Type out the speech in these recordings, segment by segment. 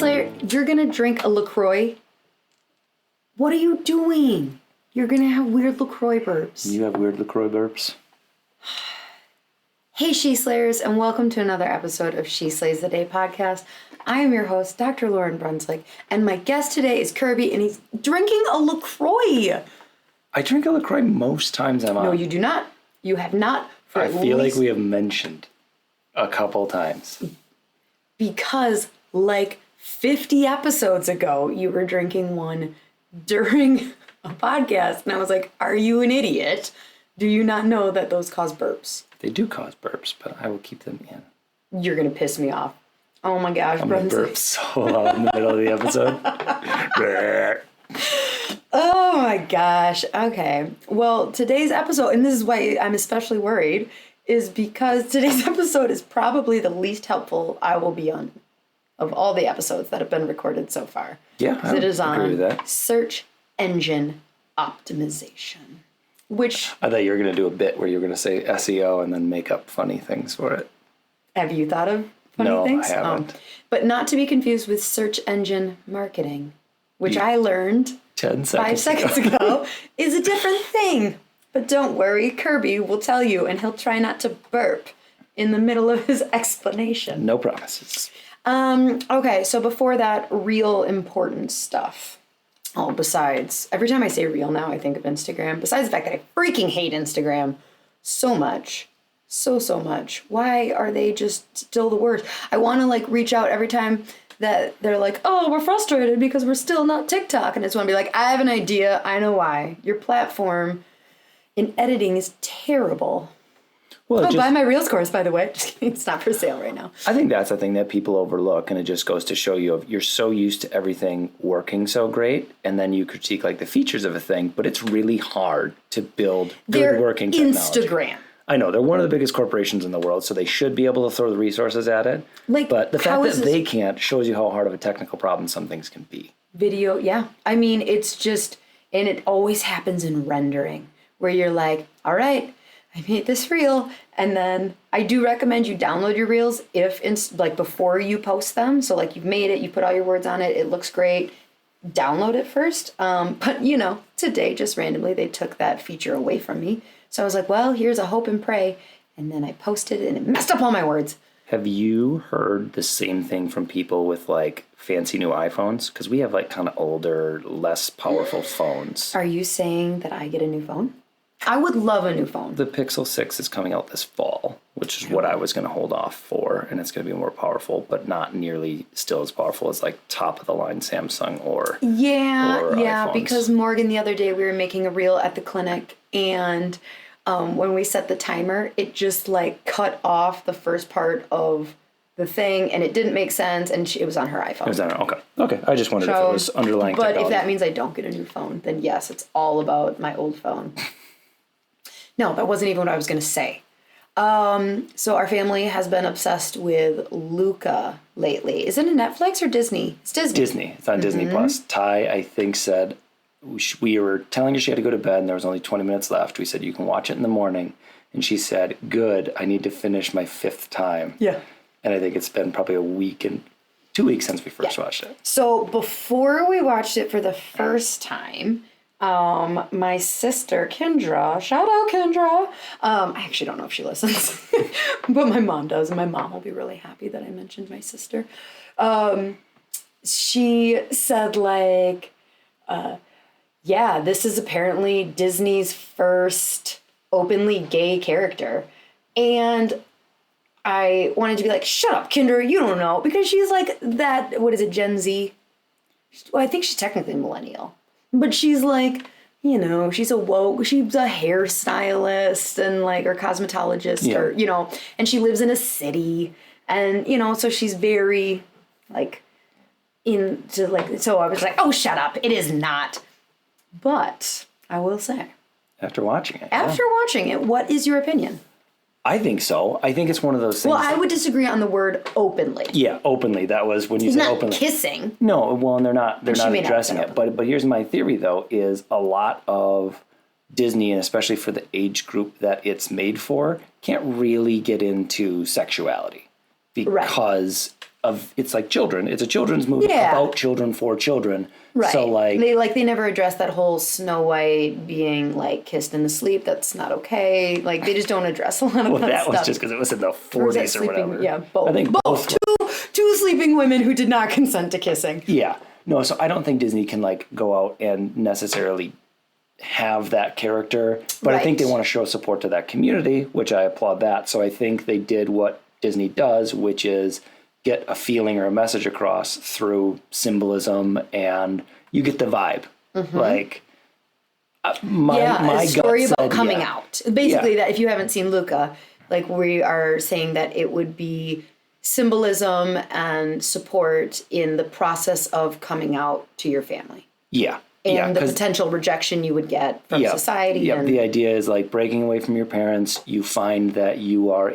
Slayer, you're gonna drink a LaCroix? What are you doing? You're gonna have weird LaCroix burps. You have weird LaCroix burps? Hey, She Slayers, and welcome to another episode of She Slays the Day podcast. I am your host, Dr. Lauryn Brunswick, and my guest today is Kirby, and he's drinking a LaCroix. I drink a LaCroix most times I'm on. No, you do not. You have not. I feel like we have mentioned a couple times. Because, like 50 episodes ago, you were drinking one during a podcast, and I was like, are you an idiot? Do you not know that those cause burps? They do cause burps, but I will keep them in. You're going to piss me off. Oh my gosh, I'm going to burp so loud in the middle of the episode. Oh my gosh. Okay. Well, today's episode, and this is why I'm especially worried, is because today's episode is probably the least helpful I will be on of all the episodes that have been recorded so far. Yeah, I it is agree on with that. Search engine optimization. Which I thought you were going to do a bit where you were going to say SEO and then make up funny things for it. Have you thought of funny things? No, I haven't. But not to be confused with search engine marketing, which I learned 5 seconds ago is a different thing. But don't worry, Kirby will tell you, and he'll try not to burp in the middle of his explanation. No promises. Okay, so before that, real important stuff. Oh, besides, every time I say real now, I think of Instagram. Besides the fact that I freaking hate Instagram so much. So much. Why are they just still the worst? I want to, like, reach out every time that they're like, oh, we're frustrated because we're still not TikTok. And I just want to be like, I have an idea. I know why. Your platform in editing is terrible. Well, buy my Reels course, by the way. Just kidding. It's not for sale right now. I think that's the thing that people overlook, and it just goes to show you you're so used to everything working so great, and then you critique like the features of a thing, but it's really hard to build good working technology. Instagram. I know, they're one of the biggest corporations in the world, so they should be able to throw the resources at it. But the fact that they can't shows you how hard of a technical problem some things can be. Video, yeah. I mean, it's just, and it always happens in rendering, where you're like, all right, I made this reel, and then I do recommend you download your reels before you post them. So like you've made it, you put all your words on it, it looks great. Download it first. But today just randomly they took that feature away from me. So I was like, well, here's a hope and pray. And then I posted it and it messed up all my words. Have you heard the same thing from people with like fancy new iPhones? Because we have like kind of older, less powerful phones. Are you saying that I get a new phone? I would love a new phone. The Pixel 6 is coming out this fall, which is what I was going to hold off for, and it's going to be more powerful, but not nearly still as powerful as like top of the line Samsung or iPhones. Because Morgan the other day we were making a reel at the clinic, and when we set the timer, it just like cut off the first part of the thing, and it didn't make sense, and it was on her iPhone. It was on her, okay. I just wondered if it was underlying technology. But if that means I don't get a new phone, then yes, it's all about my old phone. No, that wasn't even what I was going to say. So our family has been obsessed with Luca lately. Is it a Netflix or Disney? It's Disney. Disney. It's on Disney Plus. Ty, I think, said we were telling her she had to go to bed and there was only 20 minutes left. We said, you can watch it in the morning. And she said, good, I need to finish my 5th time. Yeah. And I think it's been probably a week and 2 weeks since we first watched it. So before we watched it for the first time, my sister, Kendra, shout out Kendra. I actually don't know if she listens, but my mom does, and my mom will be really happy that I mentioned my sister. She said like, this is apparently Disney's first openly gay character. And I wanted to be like, shut up, Kendra, you don't know. Because she's like that, what is it, Gen Z? Well, I think she's technically millennial. But she's like, she's a hairstylist and like, or cosmetologist or, and she lives in a city and, so she's very like into like, so I was like, oh, shut up. It is not. But I will say. After watching it. What is your opinion? I think so. I think it's one of those things. Well, I would disagree on the word openly. Yeah, openly. That was when you said openly. He's not kissing. No, well, and they're not addressing it. But here's my theory, though, is a lot of Disney, and especially for the age group that it's made for, can't really get into sexuality. because of, it's like children. It's a children's movie about children for children. Right. So they never address that whole Snow White being like kissed in the sleep. That's not okay. Like they just don't address a lot of that stuff. Was just because it was in the 40s or whatever. Yeah, both. I think both. Two sleeping women who did not consent to kissing. Yeah. No, so I don't think Disney can like go out and necessarily have that character, but I think they want to show support to that community, which I applaud that. So I think they did what Disney does, which is get a feeling or a message across through symbolism, and you get the vibe. Like my a story gut about said, coming out. Basically, that if you haven't seen Luca, like we are saying that it would be symbolism and support in the process of coming out to your family. Yeah. And the potential rejection you would get from society. Yeah, and the idea is like breaking away from your parents, you find that you are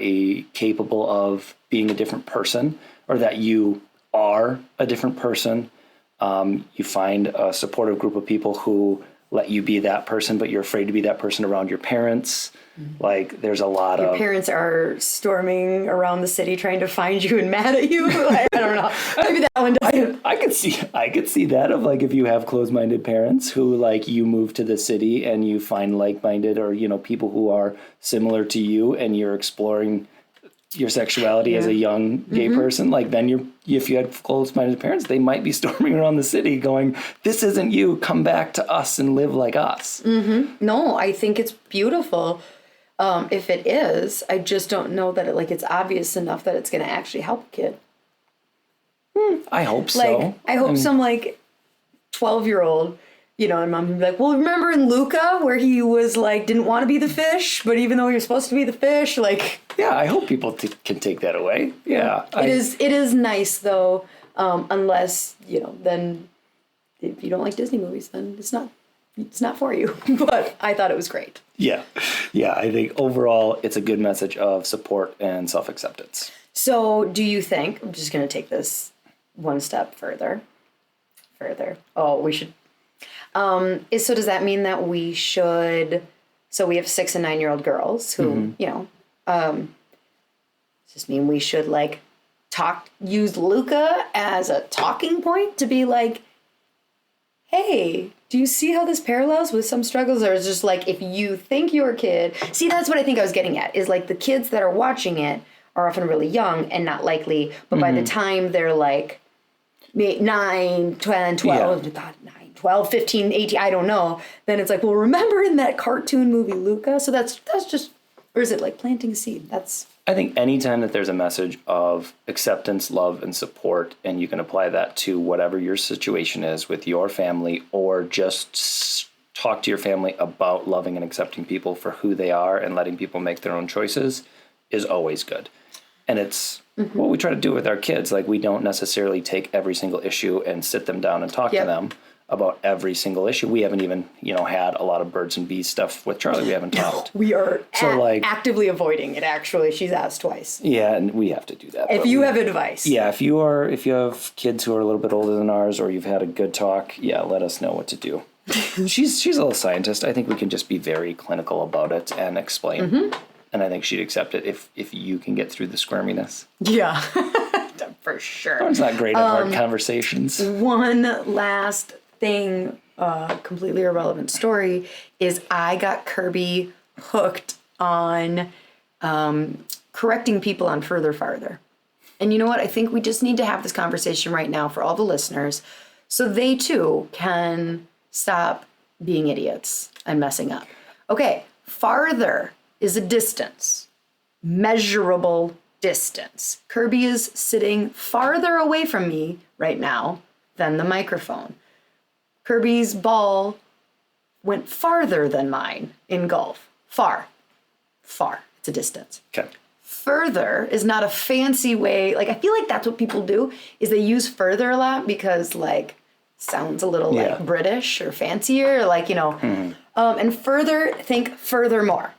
capable of being a different person, or that you are a different person. You find a supportive group of people who let you be that person, but you're afraid to be that person around your parents. Like there's a lot your parents are storming around the city trying to find you and mad at you. I don't know. Maybe that one doesn't. I could see that of like if you have closed-minded parents who like you move to the city and you find like-minded or people who are similar to you and you're exploring your sexuality as a young gay person, like then if you had closed-minded parents, they might be storming around the city going, "This isn't you. Come back to us and live like us." No, I think it's beautiful. If it is, I just don't know that it's obvious enough that it's going to actually help a kid. I hope so. I hope some 12-year-old, and mom would be like, well, remember in Luca where he was like, didn't want to be the fish, but even though he was supposed to be the fish, like. Yeah, I hope people can take that away. Yeah. It is nice though, unless, then if you don't like Disney movies, then it's not for you. But I thought it was great. Yeah. Yeah, I think overall it's a good message of support and self-acceptance. So do you think, I'm just going to take this one step further. Oh, we should. So does that mean that we should, so we have 6 and 9-year-old girls who, does this mean we should use Luca as a talking point to be like, hey, do you see how this parallels with some struggles? Or is it just like, if you think your kid, see, that's what I think I was getting at, is like the kids that are watching it are often really young and not likely, but by the time they're like 9, 10, 12, 12, 15, 18, I don't know, then it's like, well, remember in that cartoon movie Luca? So that's just, or is it like planting a seed? I think anytime that there's a message of acceptance, love, and support, and you can apply that to whatever your situation is with your family, or just talk to your family about loving and accepting people for who they are and letting people make their own choices, is always good. And it's what we try to do with our kids. Like, we don't necessarily take every single issue and sit them down and talk to them about every single issue. We haven't even, had a lot of birds and bees stuff with Charlie. We haven't talked. We are actively avoiding it, actually. She's asked twice. Yeah, and we have to do that. If you have advice. Yeah, if you have kids who are a little bit older than ours, or you've had a good talk, let us know what to do. She's a little scientist. I think we can just be very clinical about it and explain. And I think she'd accept it if you can get through the squirminess. Yeah, for sure. It's not great at hard conversations. One last thing, completely irrelevant story, is I got Kirby hooked on correcting people on Further Farther. And you know what? I think we just need to have this conversation right now for all the listeners so they too can stop being idiots and messing up. Okay, farther is a distance, measurable distance. Kirby is sitting farther away from me right now than the microphone. Kirby's ball went farther than mine in golf. Far. It's a distance. Okay. Further is not a fancy way. I feel like that's what people do, is they use further a lot because sounds a little British or fancier, and further, think furthermore.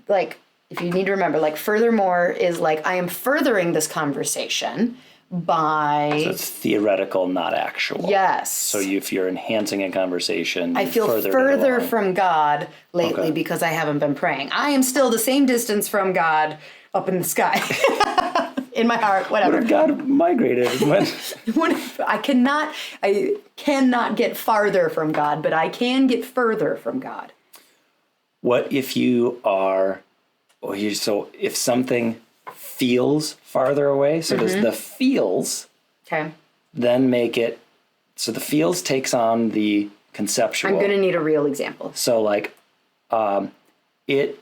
If you need to remember, furthermore is I am furthering this conversation by... So it's theoretical, not actual. Yes. So if you're enhancing a conversation... I feel further from God lately because I haven't been praying. I am still the same distance from God up in the sky. in my heart, whatever. What if God migrated? I cannot get farther from God, but I can get further from God. What if you are, so if something feels farther away, so does the feels then make it, so the feels takes on the conceptual. I'm going to need a real example. So like, it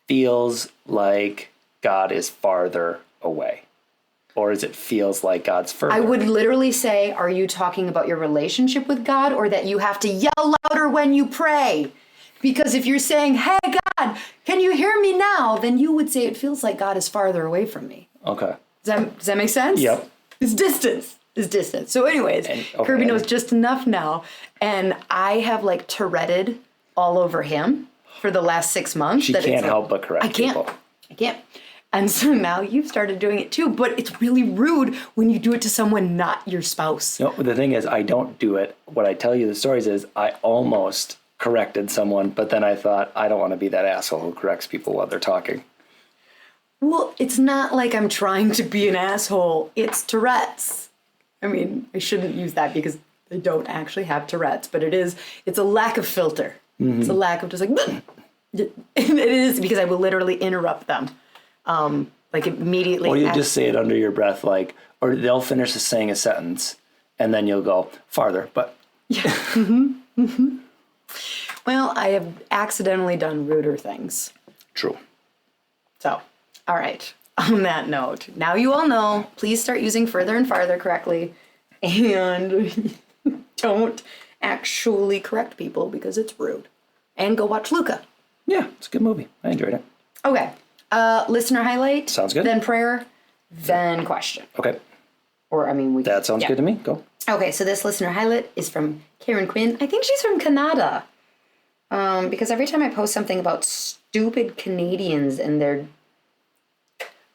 feels like God is farther away. Or is it feels like God's further? I would literally say, are you talking about your relationship with God, or that you have to yell louder when you pray? Because if you're saying, hey, God, can you hear me now? Then you would say it feels like God is farther away from me. Okay. Does that make sense? Yep. It's distance. It's distance. So anyways, Kirby knows just enough now. And I have like Touretted all over him for the last 6 months. She can't help but correct people. I can't. And so now you've started doing it too, but it's really rude when you do it to someone not your spouse. No, the thing is, I don't do it. What I tell you the stories is I almost corrected someone, but then I thought, I don't want to be that asshole who corrects people while they're talking. Well, it's not like I'm trying to be an asshole. It's Tourette's. I mean, I shouldn't use that because they don't actually have Tourette's, but it's a lack of filter. Mm-hmm. It's a lack of just like, it is because I will literally interrupt them. Like immediately. Or you just say it under your breath, like, or they'll finish saying a sentence and then you'll go farther, but. Yeah. Mm-hmm. Mm-hmm. Well, I have accidentally done ruder things. True. So, all right. On that note, now you all know, please start using further and farther correctly and don't actually correct people because it's rude. And go watch Luca. Yeah, it's a good movie. I enjoyed it. Okay. Listener highlight. Sounds good. Then prayer, then question. Okay. Or, I mean, that sounds good to me. Go. Okay, so this listener highlight is from Karen Quinn. I think she's from Canada. Because every time I post something about stupid Canadians and their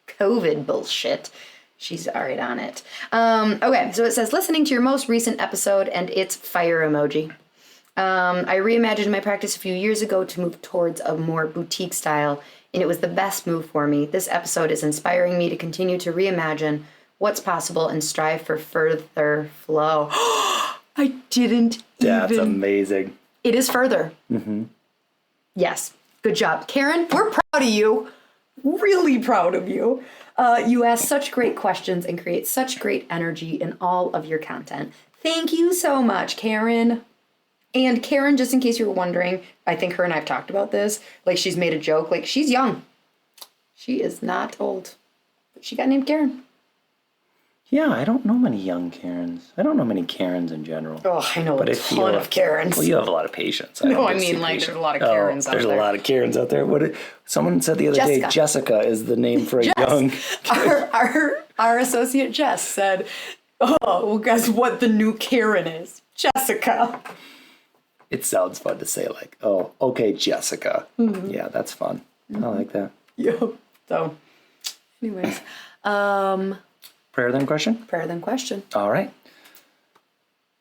COVID bullshit, she's alright on it. Okay, so it says, listening to your most recent episode, and it's fire emoji. I reimagined my practice a few years ago to move towards a more boutique style, and it was the best move for me. This episode is inspiring me to continue to reimagine what's possible and strive for further flow. I didn't That's amazing. It is further. Mm-hmm. Yes. Good job. Karen, we're proud of you. Really proud of you. You ask such great questions and create such great energy in all of your content. Thank you so much, Karen. And Karen, just in case you were wondering, I think her and I have talked about this. Like, she's made a joke. Like, she's young. She is not old. But she got named Karen. Yeah, I don't know many young Karens. I don't know many Karens in general. Oh, I know a ton of Karens. Well, you have a lot of patience. No, I mean, like, there's a lot of Karens out there. There's a lot of Karens out there. Someone said the other day, Jessica is the name for a young... Our associate Jess said, oh, well, guess what the new Karen is? Jessica. It sounds fun to say, like, oh, okay, Jessica. Mm-hmm. Yeah, that's fun. Mm-hmm. I like that. Yep. So, anyways. Prayer then question? Prayer then question. All right.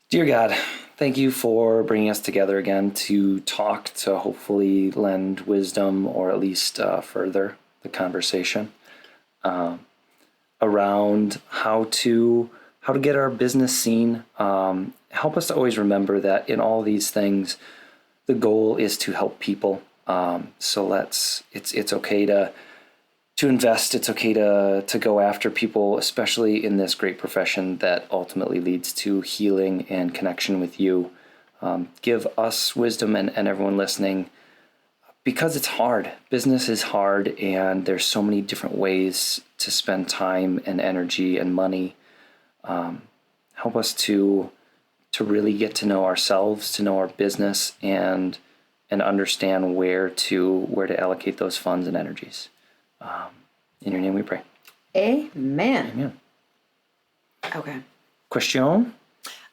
Dear God, thank you for bringing us together again to talk, to hopefully lend wisdom or at least further the conversation around how to get our business seen. Help us to always remember that in all these things, the goal is to help people. So it's okay to invest. It's okay to go after people, especially in this great profession that ultimately leads to healing and connection with you. Give us wisdom and everyone listening, because it's hard. Business is hard, and there's so many different ways to spend time and energy and money. Help us to really get to know ourselves, to know our business, and understand where to allocate those funds and energies. In your name we pray. Amen. Amen. Okay. Question?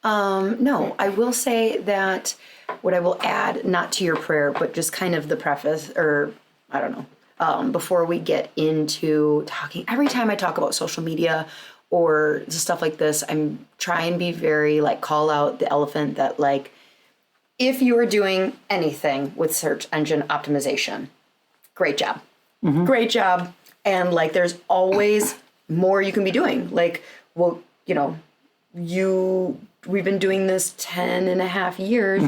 No, I will say that what I will add, not to your prayer, but just kind of the preface, or I don't know, before we get into talking, every time I talk about social media or stuff like this, I'm trying to be very, like, call out the elephant that, like, if you are doing anything with search engine optimization, great job. Mm-hmm. Great job. And, like, there's always more you can be doing. Like, well, you know, we've been doing this 10 and a half years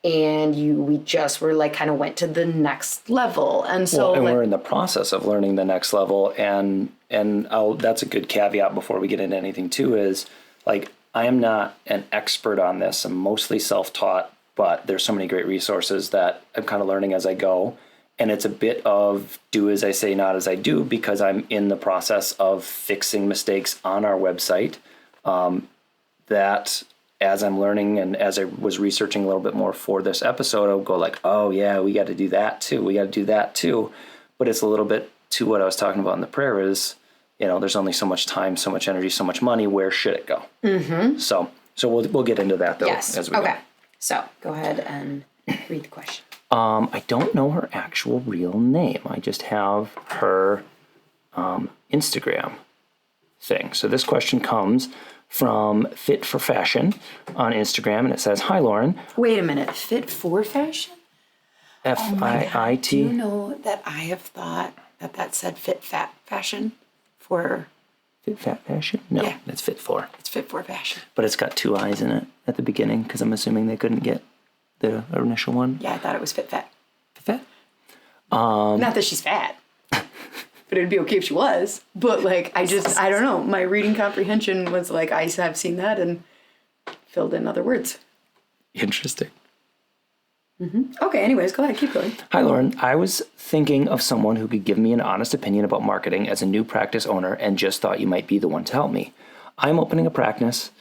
and we just were like kind of went to the next level. And so we're in the process of learning the next level. And that's a good caveat before we get into anything too, is like, I am not an expert on this. I'm mostly self-taught, but there's so many great resources that I'm kind of learning as I go. And it's a bit of do as I say, not as I do, because I'm in the process of fixing mistakes on our website. That as I'm learning and as I was researching a little bit more for this episode, I'll go like, oh yeah, we got to do that too. We got to do that too. But it's a little bit to what I was talking about in the prayer is, you know, there's only so much time, so much energy, so much money. Where should it go? Mm-hmm. So we'll get into that though. Yes. As we go. So go ahead and read the question. I don't know her actual real name. I just have her Instagram thing. So this question comes from Fit for Fashion on Instagram, and it says, "Hi, Lauryn." Wait a minute. Fit for Fashion? FIIT. Do you know that I have thought that said Fit Fat Fashion for... Fit Fat Fashion? No, Yeah. it's Fit For. It's Fit for Fashion. But it's got 2 I's in it at the beginning, because I'm assuming they couldn't get the initial one. Yeah, I thought it was Fit Fat. Fat? Not that she's fat. But it'd be okay if she was. But, like, I don't know. My reading comprehension was like, I have seen that and filled in other words. Interesting. Okay, anyways, go ahead. Keep going. Hi, Lauryn. I was thinking of someone who could give me an honest opinion about marketing as a new practice owner and just thought you might be the one to help me. I'm opening a practice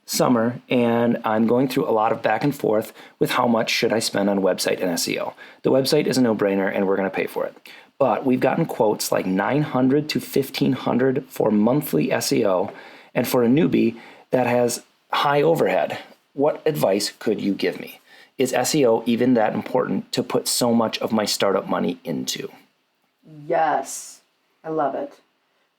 summer, and I'm going through a lot of back and forth with how much should I spend on website and SEO. The website is a no-brainer, and we're going to pay for it. But we've gotten quotes like $900 to $1,500 for monthly SEO, and for a newbie that has high overhead. What advice could you give me? Is SEO even that important to put so much of my startup money into? Yes. I love it.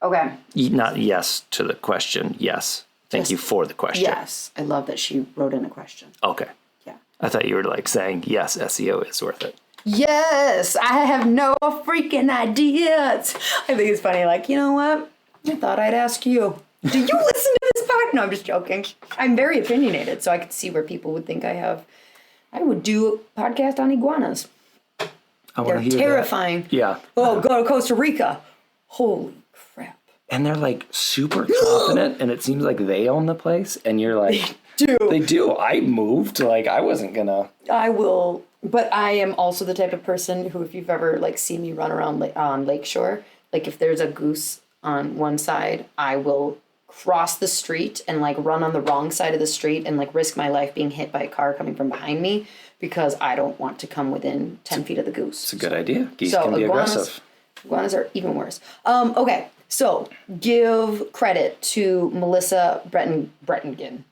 Okay. Not yes to the question. Yes. Thank you for the question. Yes. I love that she wrote in a question. Okay. Yeah. I thought you were like saying, yes, SEO is worth it. Yes. I have no freaking ideas. I think it's funny. Like, you know what? I thought I'd ask you. Do you listen to this podcast? No, I'm just joking. I'm very opinionated, so I could see where people would think I would do a podcast on iguanas. They're terrifying. That. Yeah. Oh, go to Costa Rica. Holy crap. And they're like super confident, and it seems like they own the place, and you're like, They do. I moved. Like, I wasn't gonna. I will, but I am also the type of person who, if you've ever like seen me run around on Lakeshore, like if there's a goose on one side, I will cross the street and like run on the wrong side of the street and like risk my life being hit by a car coming from behind me because I don't want to come within 10 feet of the goose. It's a good idea. Geese can be aggressive. Iguanas are even worse. Okay, so give credit to Melissa Brettingen.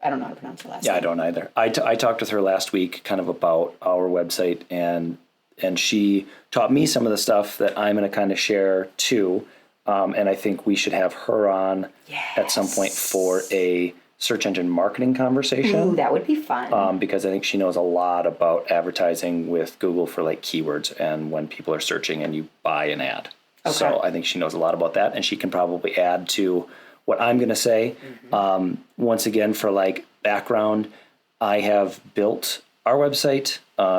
I don't know how to pronounce her last name. Yeah, I don't either. I talked with her last week kind of about our website, and she taught me some of the stuff that I'm going to kind of share too. And I think we should have her on at some point for a search engine marketing conversation. Ooh, that would be fun. Because I think she knows a lot about advertising with Google for like keywords and when people are searching and you buy an ad. Okay. So I think she knows a lot about that, and she can probably add to what I'm going to say. Mm-hmm. Once again, for like background, I have built our website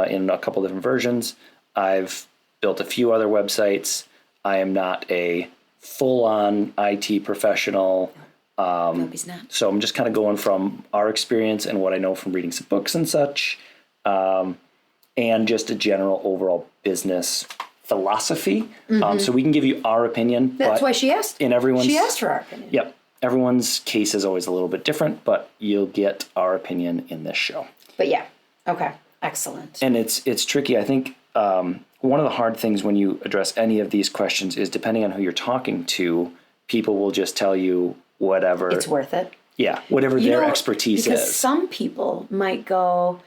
in a couple different versions. I've built a few other websites. I am not a full-on IT professional. No, he's not. So I'm just kind of going from our experience and what I know from reading some books and such, and just a general overall business philosophy. Mm-hmm. So we can give you our opinion. That's why she asked. She asked for our opinion. Yep. Everyone's case is always a little bit different, but you'll get our opinion in this show. But yeah. Okay. Excellent. And it's tricky. I think one of the hard things when you address any of these questions is depending on who you're talking to, people will just tell you whatever. It's worth it. Yeah. Whatever their expertise because is. Some people might go,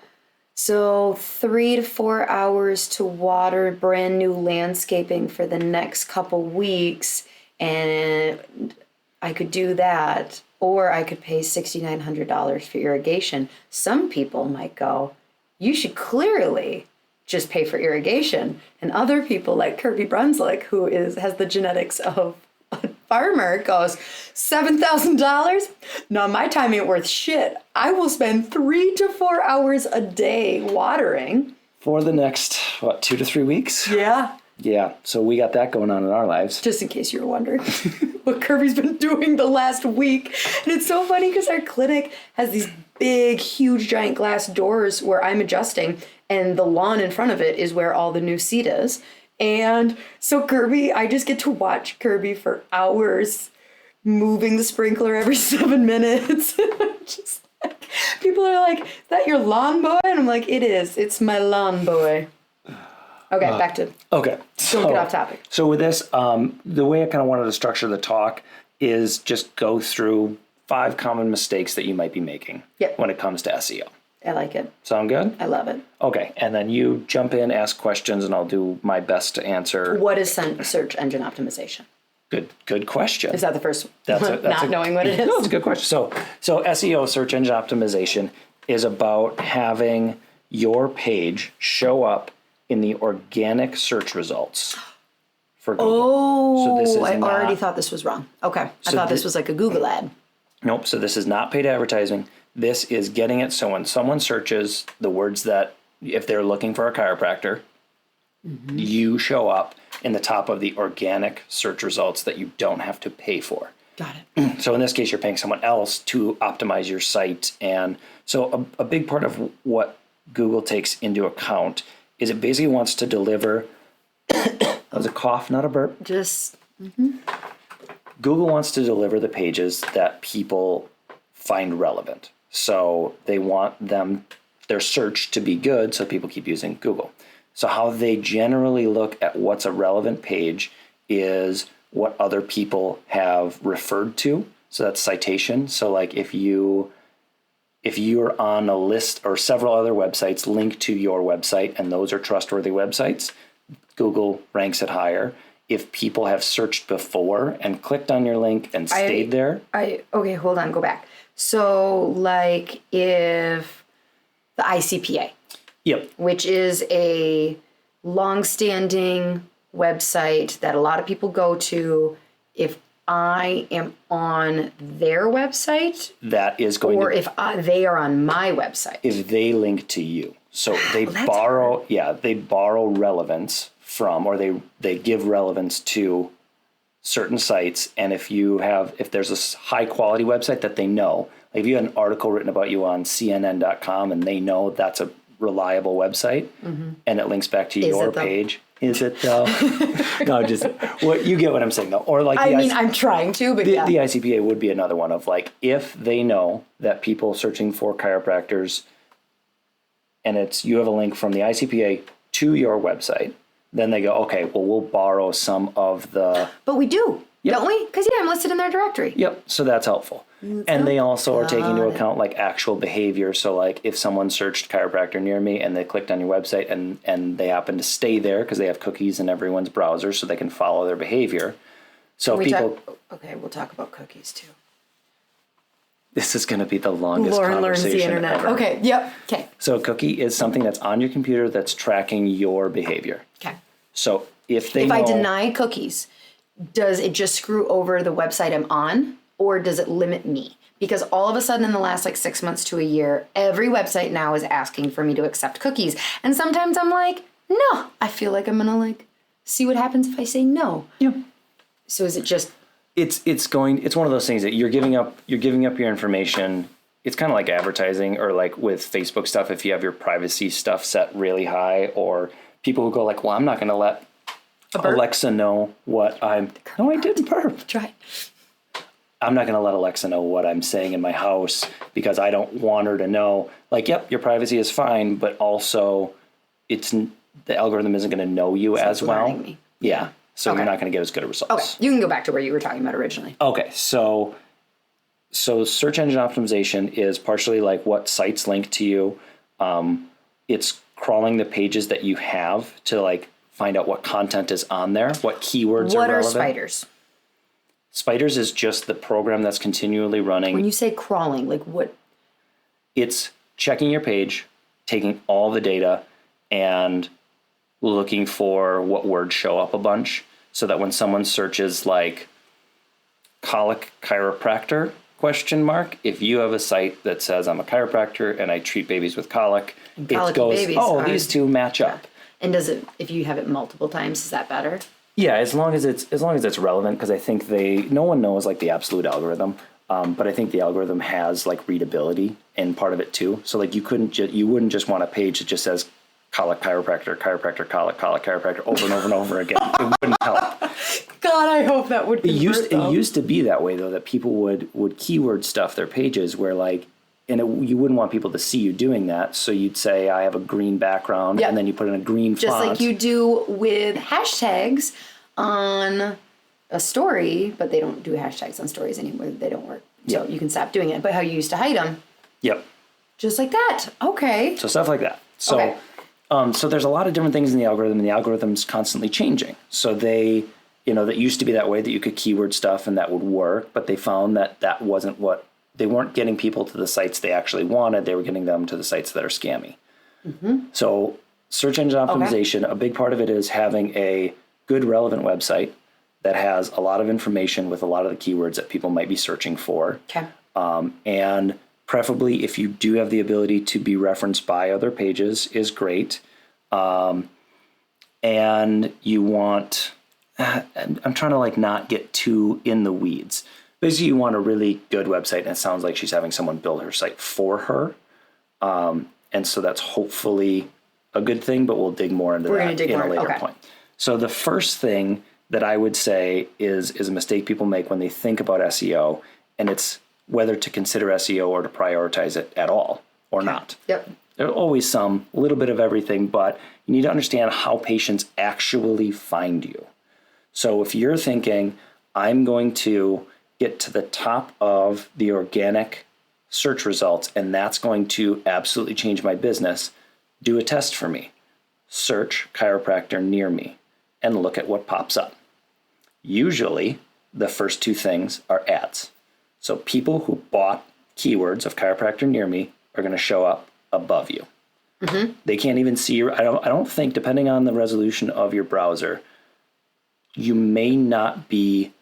so 3 to 4 hours to water brand new landscaping for the next couple weeks, and I could do that, or I could pay $6,900 for irrigation. Some people might go, you should clearly just pay for irrigation. And other people like Kirby Brunswick, who has the genetics of farmer goes, $7,000? No, my time ain't worth shit. I will spend 3 to 4 hours a day watering. For the next, 2 to 3 weeks? Yeah. Yeah, so we got that going on in our lives. Just in case you were wondering what Kirby's been doing the last week. And it's so funny because our clinic has these big, huge, giant glass doors where I'm adjusting, and the lawn in front of it is where all the new seed is. And so Kirby, I just get to watch Kirby for hours moving the sprinkler every 7 minutes. Just like, people are like, is that your lawn boy? And I'm like, it is. It's my lawn boy. Okay, back to... Okay. Don't get off topic. So with this, the way I kind of wanted to structure the talk is just go through 5 common mistakes that you might be making when it comes to SEO. I like it. Sound good? I love it. Okay, and then you jump in, ask questions, and I'll do my best to answer. What is search engine optimization? Good question. Is that the first That's not knowing what it is? No, it's a good question. So SEO, search engine optimization, is about having your page show up in the organic search results for Google. Oh, so I already thought this was wrong. Okay, I thought this was like a Google ad. Nope, so this is not paid advertising. This is getting it so when someone searches the words that, if they're looking for a chiropractor, you show up in the top of the organic search results that you don't have to pay for. Got it. So in this case, you're paying someone else to optimize your site. And so a big part of what Google takes into account is it basically wants to deliver, that was a cough, not a burp. Just, Google wants to deliver the pages that people find relevant. So they want their search to be good so people keep using Google. So how they generally look at what's a relevant page is what other people have referred to. So that's citation. So like if you're on a list or several other websites linked to your website and those are trustworthy websites, Google ranks it higher. If people have searched before and clicked on your link and stayed there. Okay, hold on, go back. So like if the ICPA, which is a long-standing website that a lot of people go to, if I am on their website, that is going or to, if they are on my website, if they link to you. So they borrow relevance from, or they give relevance to certain sites. And if there's a high quality website that they know, like if you had an article written about you on CNN.com and they know that's a reliable website and it links back to your page. Is it though? No, just you get what I'm saying though. Or like I'm trying to, but the ICPA would be another one of like, if they know that people searching for chiropractors and you have a link from the ICPA to your website, then they go, okay, well, we'll borrow some of the... But we do, don't we? Because I'm listed in their directory. Yep, so that's helpful. And they also are taking into account like actual behavior. So like if someone searched chiropractor near me and they clicked on your website and they happen to stay there because they have cookies in everyone's browser so they can follow their behavior. So we'll talk about cookies too. This is going to be the longest Lauryn learns conversation the internet. ever. Okay, yep, okay. So a cookie is something that's on your computer that's tracking your behavior. Okay. So if I deny cookies, does it just screw over the website I'm on, or does it limit me? Because all of a sudden in the last 6 months to a year, every website now is asking for me to accept cookies. And sometimes I'm like, no, I feel like I'm gonna see what happens if I say no. Yep. So is it just... It's one of those things that you're giving up your information. It's kind of like advertising or like with Facebook stuff. If you have your privacy stuff set really high, or people who go like, well, I'm not going to let Alexa know what I'm... No, I didn't burp. Try. I'm not going to let Alexa know what I'm saying in my house because I don't want her to know. Like, yep, your privacy is fine, but also the algorithm isn't going to know you as well. Me. Yeah. So you're not going to get as good a results. Okay, you can go back to where you were talking about originally. Okay, so search engine optimization is partially like what sites link to you. It's crawling the pages that you have to like find out what content is on there, what keywords are relevant. What are spiders? Spiders is just the program that's continually running. When you say crawling, like what? It's checking your page, taking all the data, and looking for what words show up a bunch so that when someone searches like colic chiropractor ? If you have a site that says I'm a chiropractor and I treat babies with colic, it goes, these two match up. And does it, if you have it multiple times, is that better? Yeah, as long as it's relevant, because I think no one knows like the absolute algorithm, but I think the algorithm has like readability in part of it too. So like you wouldn't just want a page that just says colic chiropractor, colic chiropractor over and over and over again. It wouldn't help. God, I hope that would convert, It used to be that way though, that people would keyword stuff their pages where like, you wouldn't want people to see you doing that, so you'd say I have a green background, and then you put in a green just font. like you do with hashtags on a story, but they don't do hashtags on stories anymore. They don't work, so you can stop doing it. But how you used to hide them, just like that. Okay, so stuff like that. So, so there's a lot of different things in the algorithm, and the algorithm's constantly changing. So that used to be that way, that you could keyword stuff and that would work, but they found that wasn't what. They weren't getting people to the sites they actually wanted. They were getting them to the sites that are scammy. Mm-hmm. So search engine optimization, a big part of it is having a good, relevant website that has a lot of information with a lot of the keywords that people might be searching for. Okay. And preferably, if you do have the ability to be referenced by other pages, is great. And you want, I'm trying to like not get too in the weeds. Basically, you want a really good website, and it sounds like she's having someone build her site for her. And so that's hopefully a good thing, but we'll dig more into that in a later point. So the first thing that I would say is a mistake people make when they think about SEO, and it's whether to consider SEO or to prioritize it at all or not. Yep. There's always a little bit of everything, but you need to understand how patients actually find you. So if you're thinking, I'm going to get to the top of the organic search results, and that's going to absolutely change my business, do a test for me. Search chiropractor near me and look at what pops up. Usually, the first two things are ads. So people who bought keywords of chiropractor near me are going to show up above you. Mm-hmm. They can't even see your, I don't think, depending on the resolution of your browser, you may not be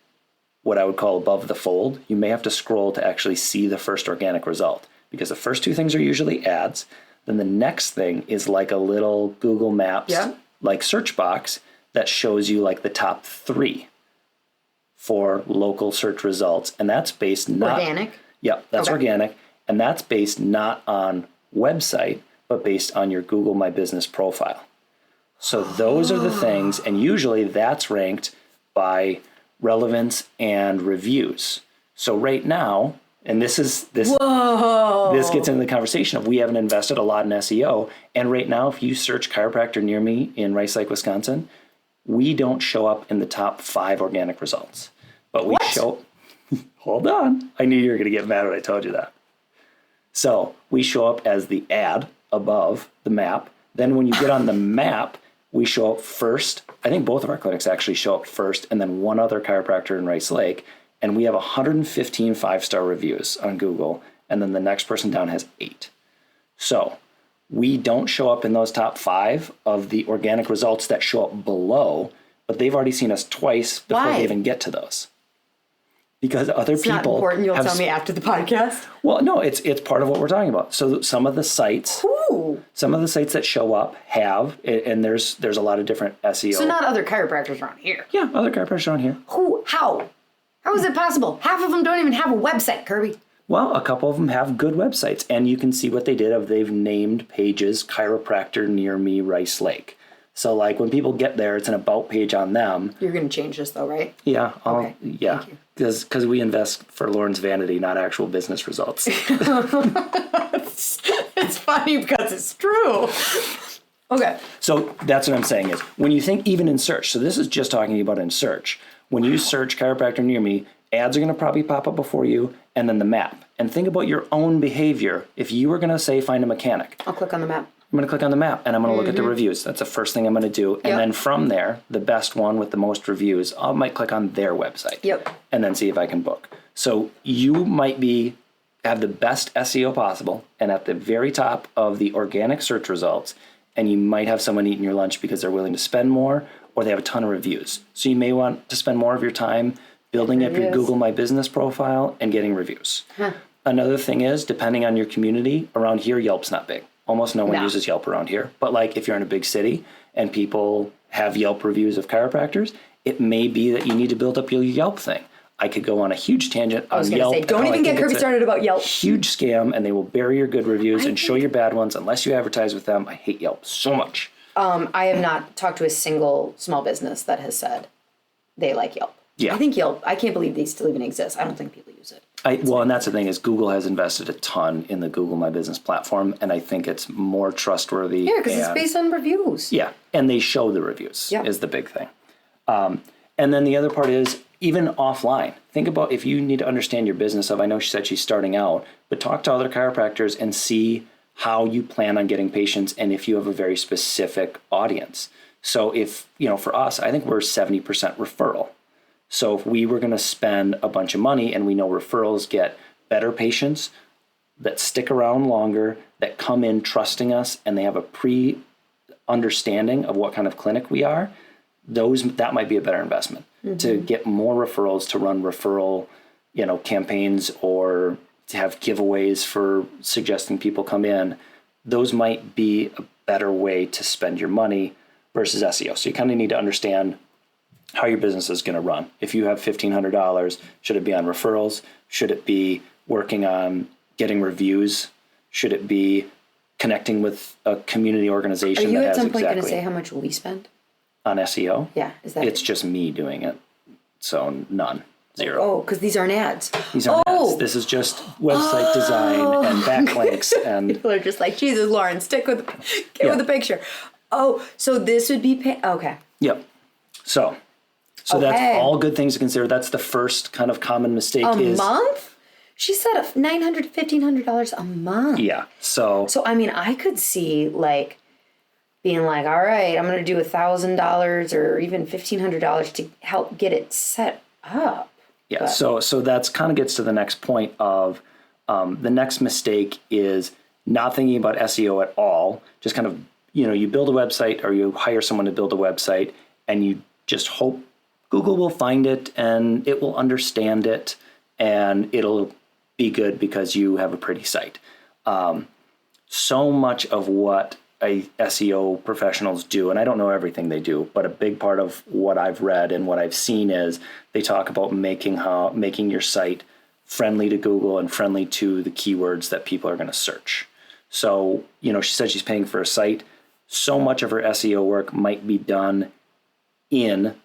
what I would call above the fold. You may have to scroll to actually see the first organic result, because the first two things are usually ads. Then the next thing is like a little Google Maps like search box that shows you like the top 3 for local search results. And that's based not organic. Yeah, that's organic. And that's based not on website, but based on your Google My Business profile. So those are the things, and usually that's ranked by relevance and reviews. So right now, and this gets into the conversation of, we haven't invested a lot in SEO, and right now if you search chiropractor near me in Rice Lake, Wisconsin, we don't show up in the top 5 organic results. But we show hold on. I knew you were going to get mad when I told you that. So we show up as the ad above the map. Then when you get on the map, we show up first. I think both of our clinics actually show up first, and then one other chiropractor in Rice Lake. And we have 115 5-star reviews on Google, and then the next person down has 8. So we don't show up in those top 5 of the organic results that show up below, but they've already seen us twice before they even get to those. Because other people. It's not important. You'll tell me after the podcast. Well, no, it's part of what we're talking about. So some of the sites, that show up have, and there's a lot of different SEO. So not other chiropractors around here. Yeah, other chiropractors around here. How? How is it possible? Half of them don't even have a website, Kirby. Well, a couple of them have good websites, and you can see what they did. They've named pages chiropractor near me Rice Lake. So like when people get there, it's an about page on them. You're going to change this though, right? Yeah. Okay. Yeah. Thank you. Because we invest for Lauryn's vanity, not actual business results. It's funny because it's true. Okay. So that's what I'm saying is, when you think even in search, so this is just talking about in search, when you search chiropractor near me, ads are going to probably pop up before you, and then the map. And think about your own behavior. If you were going to say find a mechanic. I'll click on the map. I'm going to click on the map, and I'm going to look at the reviews. That's the first thing I'm going to do. And then from there, the best one with the most reviews, I might click on their website. And then see if I can book. So you might have the best SEO possible, and at the very top of the organic search results, and you might have someone eating your lunch because they're willing to spend more, or they have a ton of reviews. So you may want to spend more of your time building up your Google My Business profile, and getting reviews. Another thing is, depending on your community, around here, Yelp's not big. Almost no one uses Yelp around here. But like if you're in a big city and people have Yelp reviews of chiropractors, it may be that you need to build up your Yelp thing. I could go on a huge tangent on Yelp. Don't even get Kirby started about Yelp. Huge scam, and they will bury your good reviews and show your bad ones unless you advertise with them. I hate Yelp so much. I have not talked to a single small business that has said they like Yelp. Yeah. I think Yelp, I can't believe they still even exist. I don't think people use it. Well, and that's the thing is Google has invested a ton in the Google My Business platform, and I think it's more trustworthy. Yeah, because it's based on reviews. Yeah, and they show the reviews is the big thing. And then the other part is even offline. Think about if you need to understand your business of, I know she said she's starting out, but talk to other chiropractors and see how you plan on getting patients and if you have a very specific audience. So if, for us, I think we're 70% referral. So if we were going to spend a bunch of money and we know referrals get better patients that stick around longer, that come in trusting us, and they have a pre-understanding of what kind of clinic we are, that might be a better investment to get more referrals, to run referral, campaigns, or to have giveaways for suggesting people come in. Those might be a better way to spend your money versus SEO. So you kind of need to understand how your business is going to run. If you have $1,500, should it be on referrals? Should it be working on getting reviews? Should it be connecting with a community organization? Are you that at has some point exactly going to say how much we spend on SEO? Yeah, is that it's just me doing it, so none, zero. Oh, because these aren't ads. These aren't ads. This is just website design and backlinks, and people are just like, Jesus, Lauryn, get with the picture. Oh, so this would be okay. Yep. So that's all good things to consider. That's the first kind of common mistake. A month? She said $900 to $1,500 a month. Yeah. So I mean, I could see like being like, all right, I'm going to do $1,000 or even $1,500 to help get it set up. Yeah. But. So that's kind of gets to the next point of the next mistake is not thinking about SEO at all. Just kind of, you build a website or you hire someone to build a website and you just hope Google will find it and it will understand it and it'll be good because you have a pretty site. So much of what SEO professionals do, and I don't know everything they do, but a big part of what I've read and what I've seen is they talk about making your site friendly to Google and friendly to the keywords that people are going to search. So, she said she's paying for a site. So much of her SEO work might be done in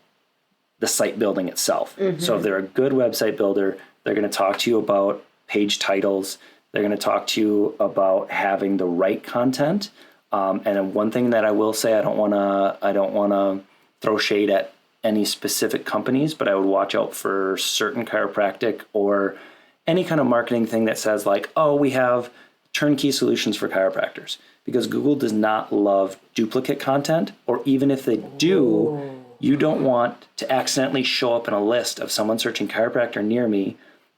the site building itself. So if they're a good website builder, they're going to talk to you about page titles. They're going to talk to you about having the right content. And one thing that I will say, I don't want to throw shade at any specific companies, but I would watch out for certain chiropractic or any kind of marketing thing that says like, oh, we have turnkey solutions for chiropractors, because Google does not love duplicate content, or even if they do, you don't want to accidentally show up in a list of someone searching chiropractor near me.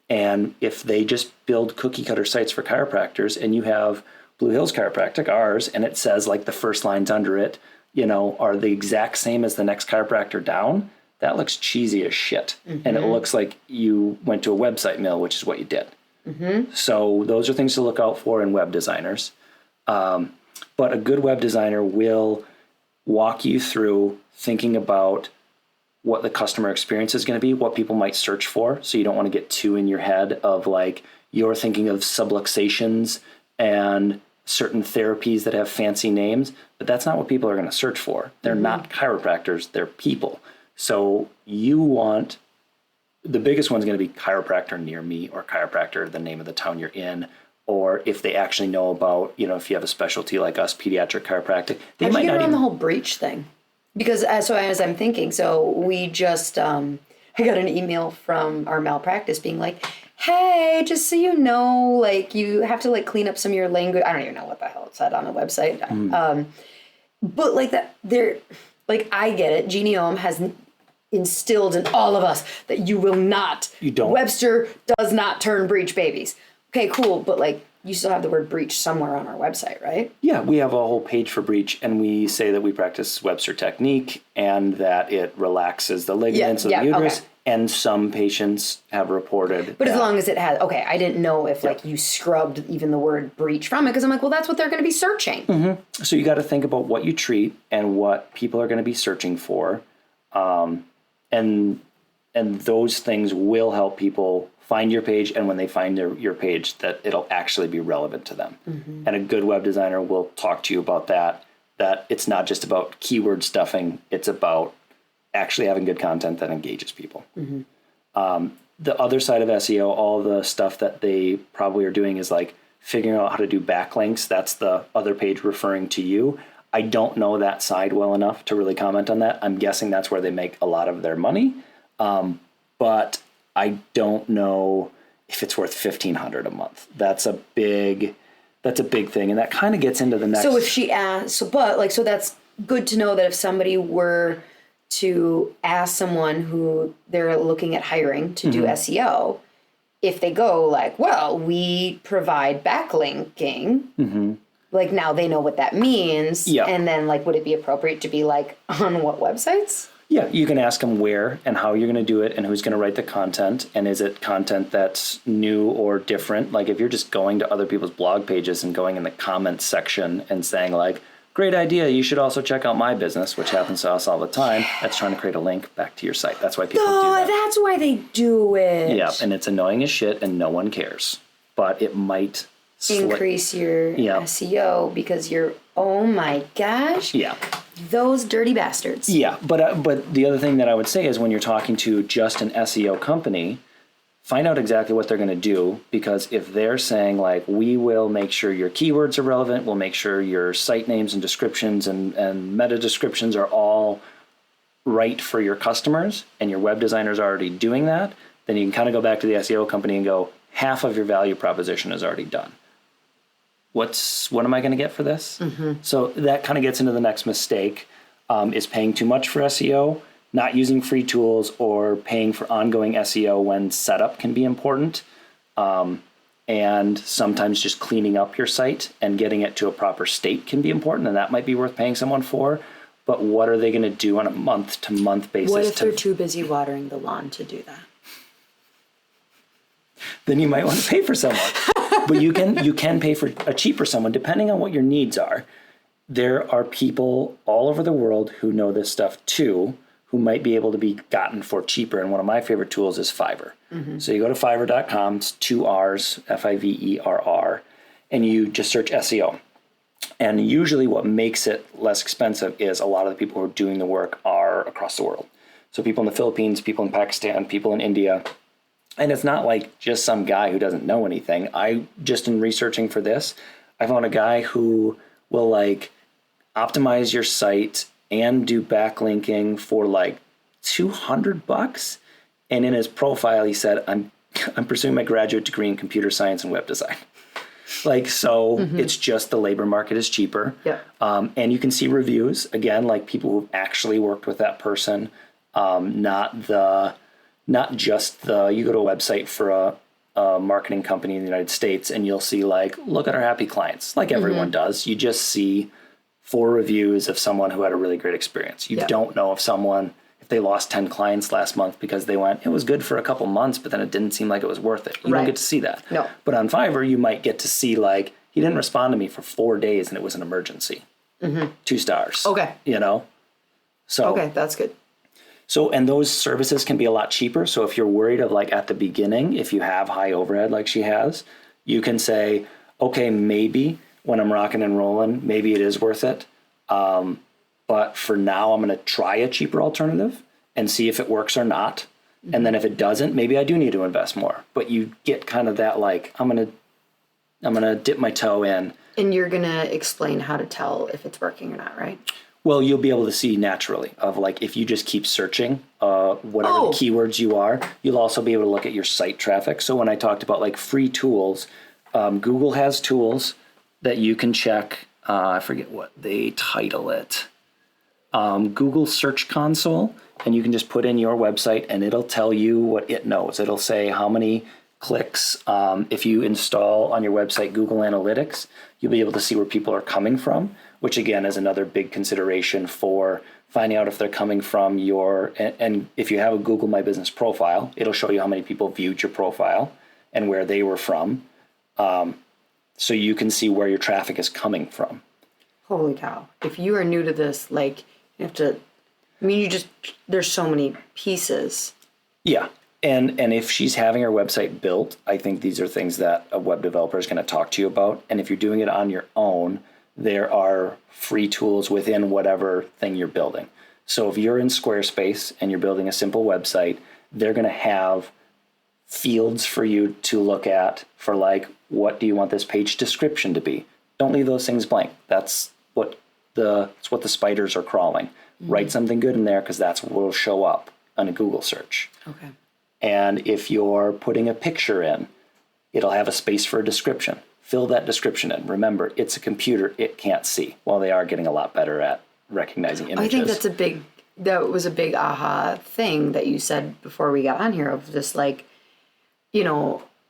And if they just build cookie cutter sites for chiropractors and you have Blue Hills Chiropractic, ours, and it says like the first lines under it, are the exact same as the next chiropractor down, that looks cheesy as shit. And it looks like you went to a website mill, which is what you did. So those are things to look out for in web designers. But a good web designer will walk you through thinking about what the customer experience is going to be, what people might search for. So you don't want to get too in your head of like, you're thinking of subluxations and certain therapies that have fancy names, but that's not what people are going to search for. They're not chiropractors, they're people. So you want, the biggest one's going to be chiropractor near me, or chiropractor, the name of the town you're in, or if they actually know about, if you have a specialty like us, pediatric chiropractic. How'd you get around the whole breach thing? Because as I'm thinking, so we just, I got an email from our malpractice being like, hey, just so you know, like you have to like clean up some of your language. I don't even know what the hell it said on the website. But like that, I get it. Genome has instilled in all of us that you don't. Webster does not turn breech babies. Okay, cool. But like, you still have the word breech somewhere on our website, right? Yeah, we have a whole page for breech, and we say that we practice Webster technique and that it relaxes the ligaments of the uterus. Okay. And some patients have reported. But as long as it has, okay, I didn't know if like you scrubbed even the word breach from it, because I'm like, well, that's what they're going to be searching. Mm-hmm. So you got to think about what you treat and what people are going to be searching for, and those things will help people find your page, and when they find your page, that it'll actually be relevant to them. Mm-hmm. And a good web designer will talk to you about that it's not just about keyword stuffing, it's about actually having good content that engages people. Mm-hmm. The other side of SEO, all the stuff that they probably are doing is like figuring out how to do backlinks. That's the other page referring to you. I don't know that side well enough to really comment on that. I'm guessing that's where they make a lot of their money. But I don't know if it's worth $1,500 a month. That's a big thing. And that kind of gets into the next. So if she asks, so that's good to know that if somebody were to ask someone who they're looking at hiring to do SEO, if they go like, well, we provide backlinking, like now they know what that means. Yeah. And then like, would it be appropriate to be like on what websites? Yeah, you can ask them where and how you're going to do it and who's going to write the content. And is it content that's new or different? Like if you're just going to other people's blog pages and going in the comments section and saying like, great idea, you should also check out my business, which happens to us all the time. That's trying to create a link back to your site. That's why people do that. That's why they do it. Yeah, and it's annoying as shit and no one cares. But it might increase your SEO because you're, oh my gosh. Yeah. Those dirty bastards. Yeah, but the other thing that I would say is when you're talking to just an SEO company, find out exactly what they're going to do, because if they're saying like, we will make sure your keywords are relevant, we'll make sure your site names and descriptions and meta descriptions are all right for your customers, and your web designer is already doing that, then you can kind of go back to the SEO company and go, half of your value proposition is already done. What am I going to get for this? Mm-hmm. So that kind of gets into the next mistake, is paying too much for SEO, not using free tools, or paying for ongoing SEO when setup can be important. And sometimes just cleaning up your site and getting it to a proper state can be important, and that might be worth paying someone for. But what are they going to do on a month-to-month basis? What if they're too busy watering the lawn to do that? Then you might want to pay for someone. But you can pay for a cheaper someone, depending on what your needs are. There are people all over the world who know this stuff too, who might be able to be gotten for cheaper. And one of my favorite tools is Fiverr. Mm-hmm. So you go to Fiverr.com, it's 2 R's, Fiverr, and you just search SEO. And usually what makes it less expensive is a lot of the people who are doing the work are across the world. So people in the Philippines, people in Pakistan, people in India. And it's not like just some guy who doesn't know anything. Just in researching for this, I found a guy who will like optimize your site and do backlinking for like $200. And in his profile, he said, I'm pursuing my graduate degree in computer science and web design. It's just the labor market is cheaper. Yeah. And you can see reviews, again, like people who've actually worked with that person, not just you go to a website for a marketing company in the United States and you'll see like, look at our happy clients, like everyone does. You just see 4 reviews of someone who had a really great experience. You don't know if they lost 10 clients last month because they went, it was good for a couple months, but then it didn't seem like it was worth it. You don't get to see that. No. But on Fiverr, you might get to see like, he didn't respond to me for 4 days and it was an emergency. 2 stars. Okay. So okay, that's good. So, and those services can be a lot cheaper. So if you're worried of like at the beginning, if you have high overhead like she has, you can say, okay, maybe when I'm rocking and rolling, maybe it is worth it. But for now, I'm going to try a cheaper alternative and see if it works or not. Mm-hmm. And then if it doesn't, maybe I do need to invest more. But you get kind of that like, I'm going to dip my toe in. And you're going to explain how to tell if it's working or not, right? Well, you'll be able to see naturally of like if you just keep searching whatever keywords you are, you'll also be able to look at your site traffic. So when I talked about like free tools, Google has tools that you can check. I forget what they title it. Google Search Console, and you can just put in your website and it'll tell you what it knows. It'll say how many clicks. If you install on your website Google Analytics, you'll be able to see where people are coming from, which again is another big consideration for finding out if they're coming from and if you have a Google My Business profile, it'll show you how many people viewed your profile and where they were from. So you can see where your traffic is coming from. Holy cow. If you are new to this, like, you have to, there's so many pieces. Yeah. And if she's having her website built, I think these are things that a web developer is going to talk to you about. And if you're doing it on your own, there are free tools within whatever thing you're building. So if you're in Squarespace and you're building a simple website, they're going to have fields for you to look at for, like, what do you want this page description to be? Don't leave those things blank. That's what the spiders are crawling. Mm-hmm. Write something good in there, because that's what will show up on a Google search. Okay. And if you're putting a picture in, it'll have a space for a description. Fill that description in. Remember, it's a computer, it can't see. Well, they are getting a lot better at recognizing images. I think that was a big aha thing that you said before we got on here, of just like,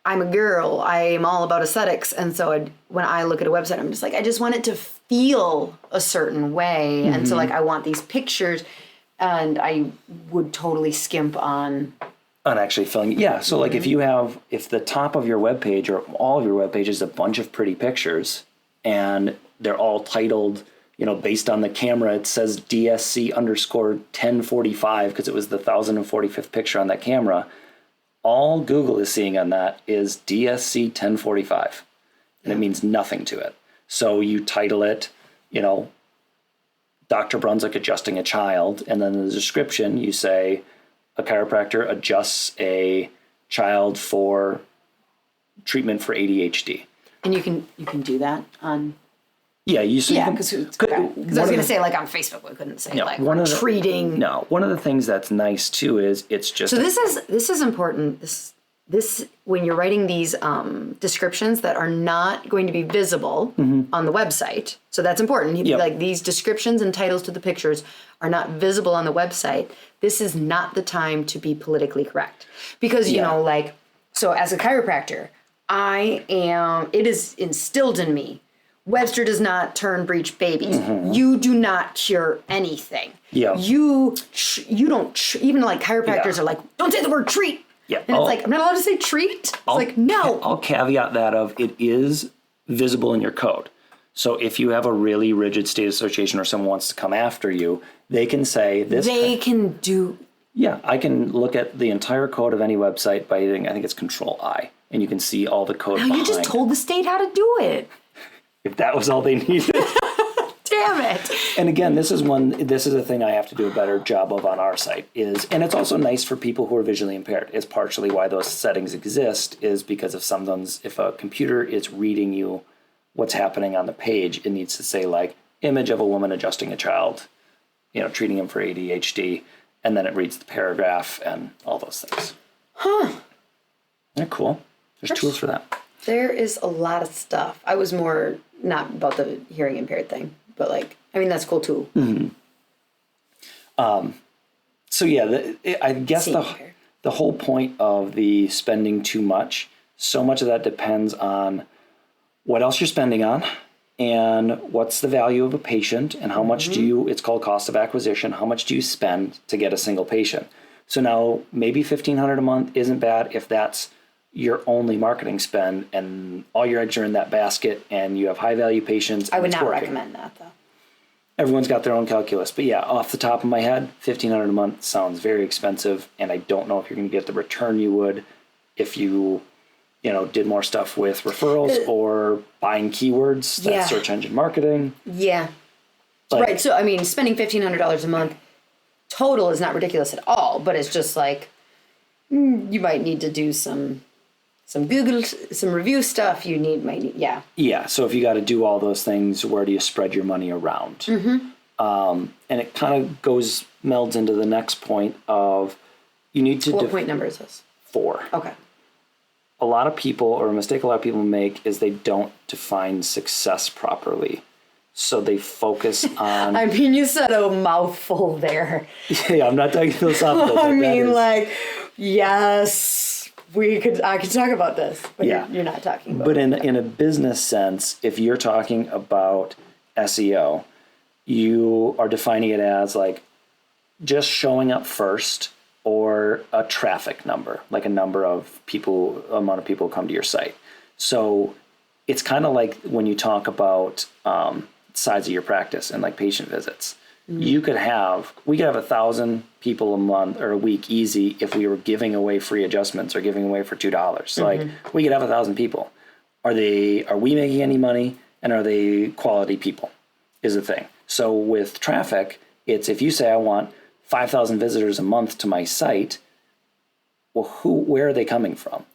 I'm a girl, I am all about aesthetics. And so when I look at a website, I'm just like, I just want it to feel a certain way. Mm-hmm. And so, like, I want these pictures, and I would totally skimp on actually filling. Yeah. So, like, if the top of your webpage or all of your webpage is a bunch of pretty pictures, and they're all titled, based on the camera, it says DSC_1045 because it was the 1045th picture on that camera. All Google is seeing on that is DSC 1045, and it means nothing to it. So you title it, Dr. Brunswick adjusting a child, and then in the description you say, a chiropractor adjusts a child for treatment for ADHD. And you can do that on. Yeah, because I was going to say, like, on Facebook, we couldn't say treating. No, one of the things that's nice too is it's just. So this is important. This when you're writing these descriptions that are not going to be visible on the website. So that's important. Yep. Like, these descriptions and titles to the pictures are not visible on the website. This is not the time to be politically correct, because so as a chiropractor, it is instilled in me. Webster does not turn breech babies. Mm-hmm. You do not cure anything. Yeah. You don't, even like chiropractors are like, don't say the word treat. Yeah. And it's like, I'm not allowed to say treat. It's like, no. I'll caveat that of, it is visible in your code. So if you have a really rigid state association or someone wants to come after you, they can say this. They can do. Yeah. I can look at the entire code of any website by hitting, I think it's Control-I, and you can see all the code behind. You just told the state how to do it. If that was all they needed. Damn it. And again, this is a thing I have to do a better job of on our site and it's also nice for people who are visually impaired. It's partially why those settings exist, is because if a computer is reading you what's happening on the page, it needs to say, like, image of a woman adjusting a child, treating him for ADHD, and then it reads the paragraph and all those things. Huh. Yeah, cool. There's tools for that. There is a lot of stuff. I was more not about the hearing impaired thing, but that's cool too. Mm-hmm. So yeah, I guess the whole point of the spending too much, so much of that depends on what else you're spending on, and what's the value of a patient, and how much it's called cost of acquisition, how much do you spend to get a single patient. So now maybe $1,500 a month isn't bad if that's your only marketing spend and all your eggs are in that basket and you have high value patients. I would not recommend that, though. Everyone's got their own calculus, but yeah, off the top of my head, $1,500 a month sounds very expensive, and I don't know if you're going to get the return you would if you did more stuff with referrals or buying keywords. That's search engine marketing. Yeah. Right. So, spending $1,500 a month total is not ridiculous at all, but it's just like, you might need to do some Google, some review stuff. Yeah. Yeah. So if you got to do all those things, where do you spread your money around? Mm-hmm. And it kind of melds into the next point of, you need to. What point number is this? 4. Okay. A mistake a lot of people make is they don't define success properly. So they focus on. You said a mouthful there. Yeah, I'm not talking philosophical. Yes, I could talk about this, but you're not talking about it. But in a business sense, if you're talking about SEO, you are defining it as, like, just showing up first or a traffic number, like a number of people, amount of people come to your site. So it's kind of like when you talk about size of your practice and like patient visits. We could have 1,000 people a month or a week easy if we were giving away free adjustments or giving away for $2. So like we could have 1,000 people. Are we making any money, and are they quality people is the thing. So with traffic, it's if you say I want 5,000 visitors a month to my site, well, where are they coming from?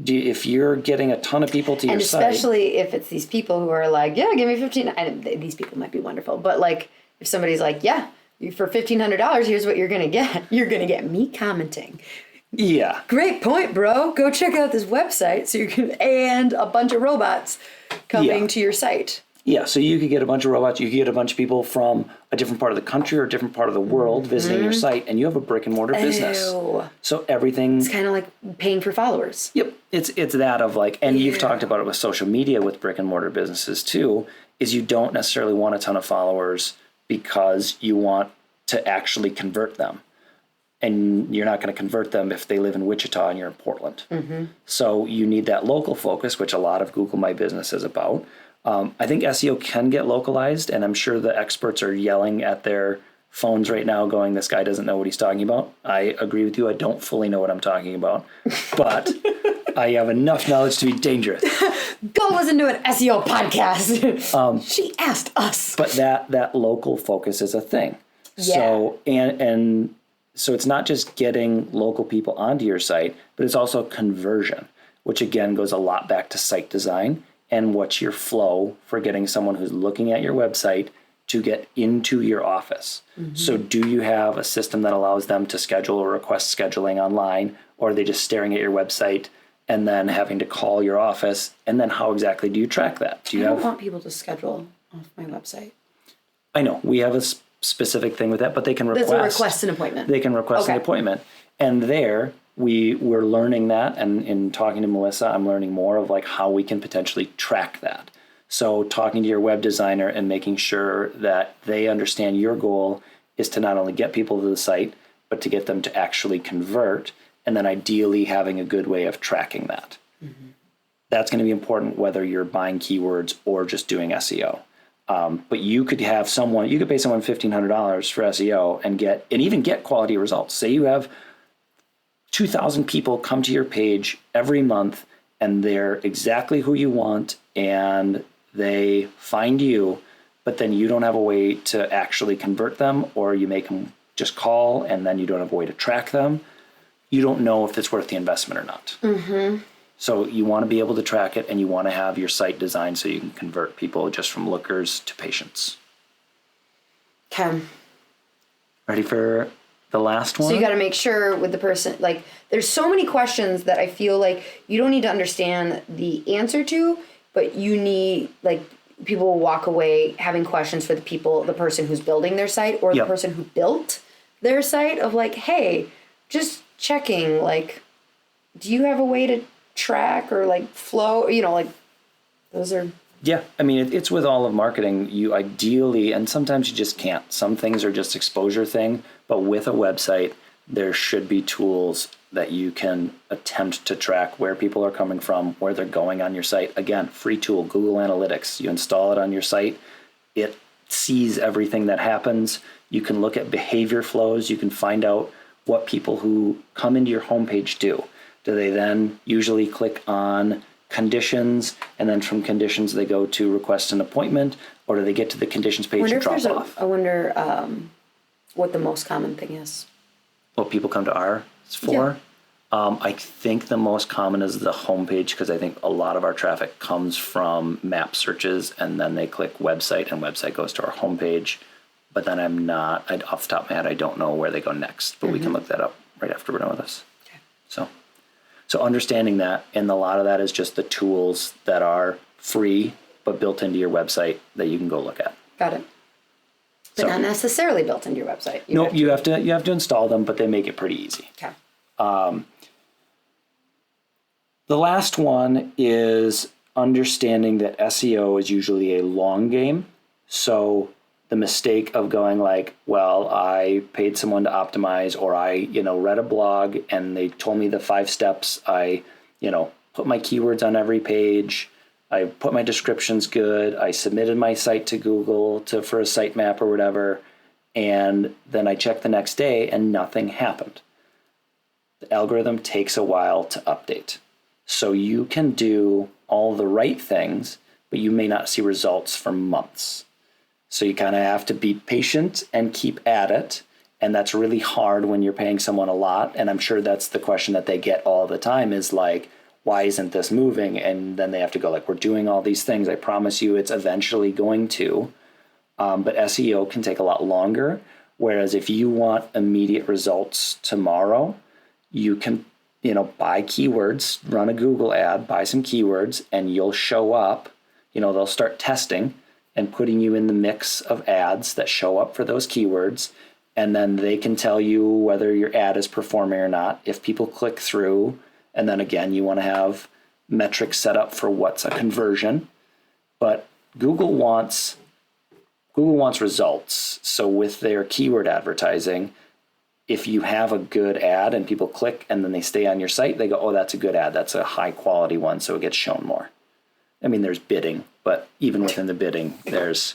If you're getting a ton of people to your site, and especially if it's these people who are like, yeah, give me 15. And these people might be wonderful, but like if somebody's like, yeah, for $1,500, here's what you're gonna get. You're gonna get me commenting. Yeah. Great point, bro. Go check out this website and a bunch of robots coming to your site. Yeah, so you could get a bunch of robots, you could get a bunch of people from a different part of the country or a different part of the world visiting your site, and you have a brick and mortar business. So everything... It's kind of like paying for followers. Yep, it's that of like, and you've talked about it with social media with brick and mortar businesses too, is you don't necessarily want a ton of followers because you want to actually convert them. And you're not going to convert them if they live in Wichita and you're in Portland. So you need that local focus, which a lot of Google My Business is about. I think SEO can get localized, and I'm sure the experts are yelling at their phones right now going, this guy doesn't know what he's talking about. I agree with you. I don't fully know what I'm talking about, but I have enough knowledge to be dangerous. Go listen to an SEO podcast. She asked us. But that local focus is a thing. Yeah. So, and so it's not just getting local people onto your site, but it's also conversion, which again goes a lot back to site design. And what's your flow for getting someone who's looking at your website to get into your office? So do you have a system that allows them to schedule or request scheduling online, or are they just staring at your website and then having to call your office? And then how exactly do you track that? I don't want people to schedule off my website. I know. We have a specific thing with that, but they can request. That's a request an appointment. They can request an appointment. And there... We're learning that, and in talking to Melissa, I'm learning more of like how we can potentially track that. So talking to your web designer and making sure that they understand your goal is to not only get people to the site, but to get them to actually convert, and then ideally having a good way of tracking that. That's going to be important whether you're buying keywords or just doing SEO. But you could pay someone $1,500 for SEO and even get quality results. Say you have 2,000 people come to your page every month, and they're exactly who you want, and they find you, but then you don't have a way to actually convert them, or you make them just call, and then you don't have a way to track them. You don't know if it's worth the investment or not. So you want to be able to track it, and you want to have your site designed so you can convert people just from lookers to patients. Okay. Ready for the last one? So you got to make sure with the person, like, there's so many questions that I feel like you don't need to understand the answer to, but you need, like, people will walk away having questions for the person who's building their site or the person who built their site of like, hey, just checking, like, do you have a way to track or like flow, like those are... Yeah, I mean, it's with all of marketing, you ideally, and sometimes you just can't. Some things are just exposure thing, but with a website, there should be tools that you can attempt to track where people are coming from, where they're going on your site. Again, free tool, Google Analytics. You install it on your site. It sees everything that happens. You can look at behavior flows. You can find out what people who come into your homepage do. Do they then usually click on conditions, and then from conditions they go to request an appointment, or do they get to the conditions page and drop off? I wonder what the most common thing is. What people come to ours for? Yeah. I think the most common is the homepage, because I think a lot of our traffic comes from map searches, and then they click website, and website goes to our homepage. But then off the top of my head, I don't know where they go next, but we can look that up right after we're done with this. Okay. So understanding that, and a lot of that is just the tools that are free but built into your website that you can go look at. Got it. But not necessarily built into your website. You have to install them, but they make it pretty easy. Okay. The last one is understanding that SEO is usually a long game. So the mistake of going like, well, I paid someone to optimize, or I, read a blog and they told me the 5 steps. I, put my keywords on every page. I put my descriptions good. I submitted my site to Google for a sitemap or whatever. And then I checked the next day and nothing happened. The algorithm takes a while to update. So you can do all the right things, but you may not see results for months. So you kind of have to be patient and keep at it. And that's really hard when you're paying someone a lot. And I'm sure that's the question that they get all the time is like, why isn't this moving? And then they have to go like, we're doing all these things. I promise you it's eventually going to. But SEO can take a lot longer. Whereas if you want immediate results tomorrow, you can, buy keywords, run a Google ad, buy some keywords, and you'll show up. They'll start testing and putting you in the mix of ads that show up for those keywords. And then they can tell you whether your ad is performing or not. If people click through, and then again, you want to have metrics set up for what's a conversion. But Google wants results. So with their keyword advertising, if you have a good ad and people click and then they stay on your site, they go, oh, that's a good ad. That's a high quality one. So it gets shown more. I mean, there's bidding, but even within the bidding, there's...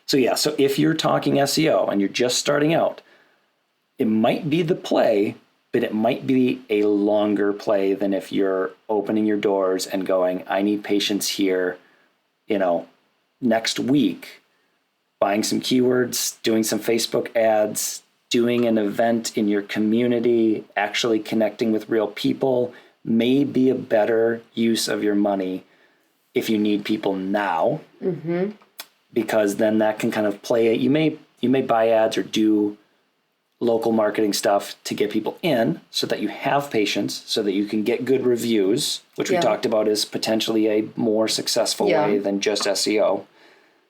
So yeah, so if you're talking SEO and you're just starting out, it might be the play, but it might be a longer play than if you're opening your doors and going, I need patience here, next week, buying some keywords, doing some Facebook ads, doing an event in your community, actually connecting with real people may be a better use of your money if you need people now, because then that can kind of play it. You may buy ads or do local marketing stuff to get people in so that you have patience, so that you can get good reviews, which we talked about is potentially a more successful way than just SEO.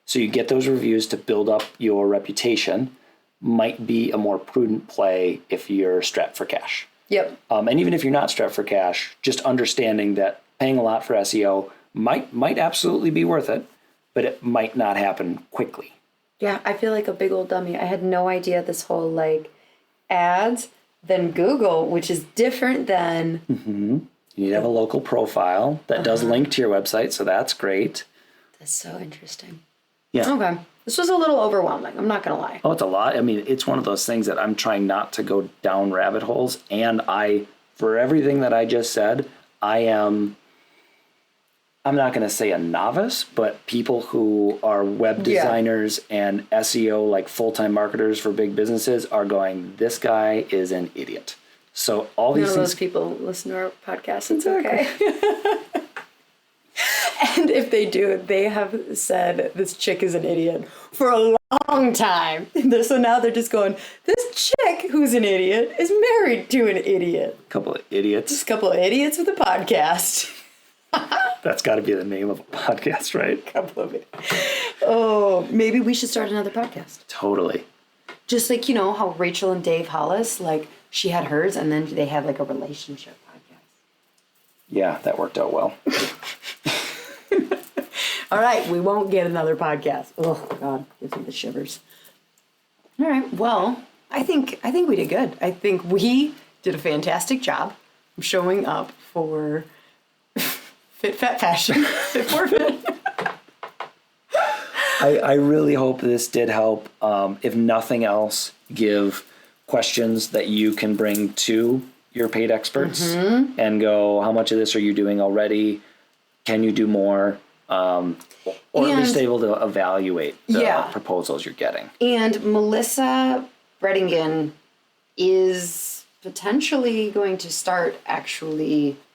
So you get those reviews to build up your reputation. Might be a more prudent play if you're strapped for cash. Yep. And even if you're not strapped for cash, just understanding that paying a lot for SEO might absolutely be worth it, but it might not happen quickly. Yeah, I feel like a big old dummy. I had no idea this whole ads, then Google, which is different than... You need to have a local profile that does link to your website, so that's great. That's so interesting. Yeah. Okay. This was a little overwhelming. I'm not going to lie. Oh, it's a lot. I mean, it's one of those things that I'm trying not to go down rabbit holes. And for everything that I just said, I'm not going to say a novice, but people who are web designers and SEO, full-time marketers for big businesses are going, this guy is an idiot. So all these things. None of those people listen to our podcast. It's okay. And if they do, they have said this chick is an idiot for a long time. So now they're just going, this chick who's an idiot is married to an idiot. Couple of idiots. Just a couple of idiots with a podcast. That's got to be the name of a podcast, right? Couple of it. Oh, maybe we should start another podcast. Totally. Just how Rachel and Dave Hollis, she had hers and then they had a relationship podcast. Yeah, that worked out well. All right, we won't get another podcast. Oh God, gives me the shivers. All right, well, I think we did good. I think we did a fantastic job showing up for Fit Fat Fashion. Fit for Fit. I really hope this did help. If nothing else, give questions that you can bring to your paid experts and go, how much of this are you doing already? Can you do more? Or at least able to evaluate the proposals you're getting. And Melissa Bredingen is potentially going to start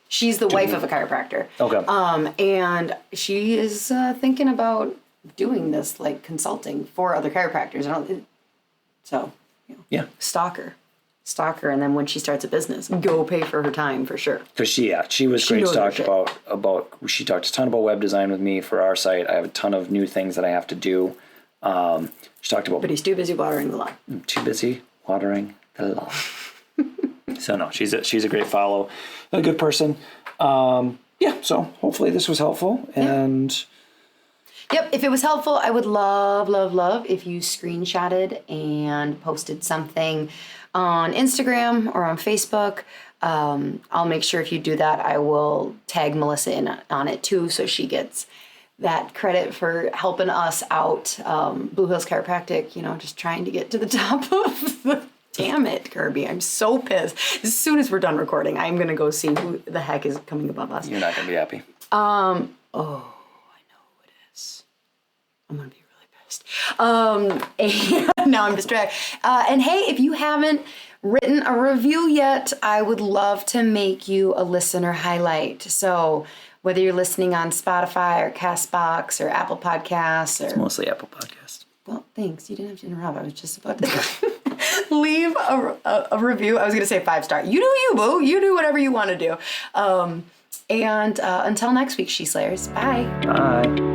she's the wife of a chiropractor. Okay. And she is thinking about doing this consulting for other chiropractors. Stalk her, and then when she starts a business, go pay for her time for sure. Because she was great to talk about. She talked a ton about web design with me for our site. I have a ton of new things that I have to do. She talked about. But he's too busy watering the lawn. Too busy watering the lawn. So no, she's a great follow, a good person. So hopefully this was helpful, and Yep, if it was helpful, I would love, love, love if you screenshotted and posted something on Instagram or on Facebook. I'll make sure if you do that, I will tag Melissa in on it too, so she gets that credit for helping us out. Blue Hills Chiropractic, just trying to get to the top of the... Damn it, Kirby. I'm so pissed. As soon as we're done recording, I'm going to go see who the heck is coming above us. You're not going to be happy. I know who it is. I'm going to be really pissed. And now I'm distracted. And hey, if you haven't written a review yet, I would love to make you a listener highlight. So whether you're listening on Spotify or CastBox or Apple Podcasts or... It's mostly Apple Podcasts. Well, thanks. You didn't have to interrupt. I was just about to leave a review. I was going to say 5-star. You do you, boo. You do whatever you want to do. And until next week, She Slayers. Bye. Bye.